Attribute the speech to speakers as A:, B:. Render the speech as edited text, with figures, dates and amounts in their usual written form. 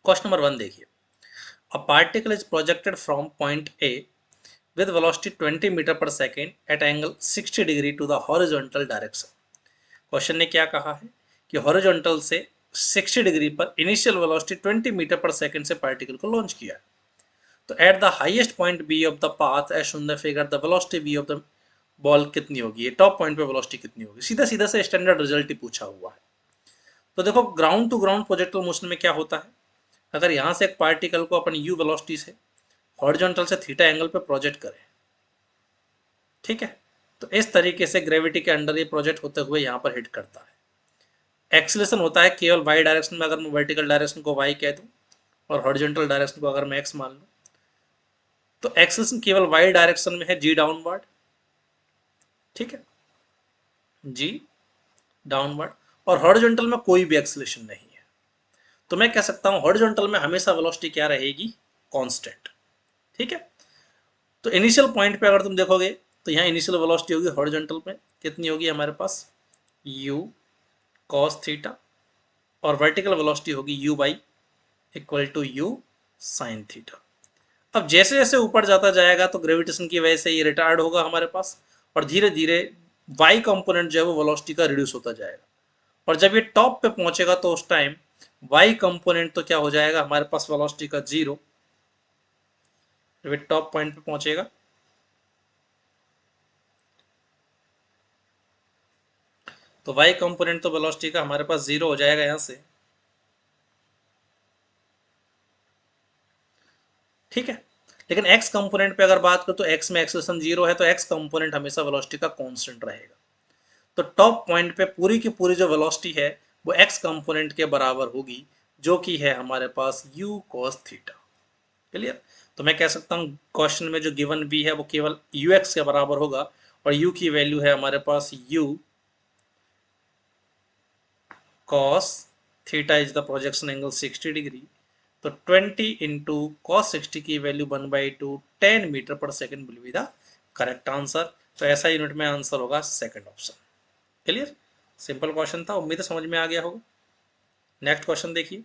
A: Question number 1 देखिए, a particle is projected from point A with velocity 20 metre पर second at angle 60 degree to the horizontal direction। Question ने क्या कहा है कि हॉरिजॉन्टल से 60 डिग्री पर इनिशियल वेलोसिटी 20 मीटर पर सेकेंड से पार्टिकल को लॉन्च किया है। तो at the highest point B of the path as shown the figure the velocity B of the ball कितनी होगी, ये टॉप पॉइंट पे वेलोसिटी कितनी होगी, सीधा सीधा से स्टैंडर्ड रिजल्ट ही पूछा हुआ है। तो देखो ग्राउंड टू ग्राउंड प्रोजेक्टिल मोशन में क्या होता है, अगर यहां से एक पार्टिकल को अपन यू वेलोसिटी से हॉरिजॉन्टल से थीटा एंगल पे प्रोजेक्ट करें, ठीक है, तो इस तरीके से ग्रेविटी के अंडर ये प्रोजेक्ट होते हुए यहाँ पर हिट करता है। एक्सीलरेशन होता है केवल वाई डायरेक्शन में, अगर मैं वर्टिकल डायरेक्शन को वाई कह दूं और हॉरिजॉन्टल डायरेक्शन को अगर मैं एक्स मान लूं, तो एक्सीलरेशन केवल वाई डायरेक्शन में है जी डाउनवर्ड, ठीक है, जी डाउनवर्ड, और हॉरिजॉन्टल में कोई भी एक्सीलरेशन नहीं है। तो मैं कह सकता हूं हॉरिजॉन्टल में हमेशा वेलोसिटी क्या रहेगी, कांस्टेंट, ठीक है। तो इनिशियल पॉइंट पे अगर तुम देखोगे तो यहाँ इनिशियल वेलोसिटी होगी हॉरिजॉन्टल में कितनी होगी हमारे पास, u cos थीटा, और वर्टिकल वेलोसिटी होगी u by equal to u sin theta. अब जैसे जैसे ऊपर जाता जाएगा तो ग्रेविटेशन की वजह से ये रिटार्ड होगा हमारे पास, और धीरे धीरे y कंपोनेंट जो है वो वेलोसिटी का रिड्यूस होता जाएगा, और जब ये टॉप पे पहुंचेगा तो उस टाइम y कंपोनेंट तो क्या हो जाएगा हमारे पास वेलोसिटी का जीरो, जब ये टॉप पॉइंट पे पहुंचेगा तो y कंपोनेंट तो वेलोसिटी का हमारे पास जीरो हो जाएगा यहां से, ठीक है। लेकिन x कंपोनेंट पे अगर बात करो तो x में एक्सेलरेशन जीरो है, तो x कंपोनेंट हमेशा वेलोसिटी का कांस्टेंट रहेगा। तो टॉप पॉइंट पे पूरी की पूरी जो वेलोसिटी है वो x कंपोनेंट के बराबर होगी, जो कि है हमारे पास u cos थीटा। क्लियर। तो मैं कह सकता हूँ क्वेश्चन में जो गिवन b है वो केवल ux के बराबर होगा, और u की वैल्यू है हमारे पास u cos theta is the projection angle 60 degree. तो 20 इंटू कॉस 60 की वैल्यू 1/2 10 मीटर पर second will be the correct answer. तो ऐसा यूनिट में आंसर होगा second option. Clear, simple question था, उम्मीद है समझ में आ गया होगा। नेक्स्ट क्वेश्चन देखिए,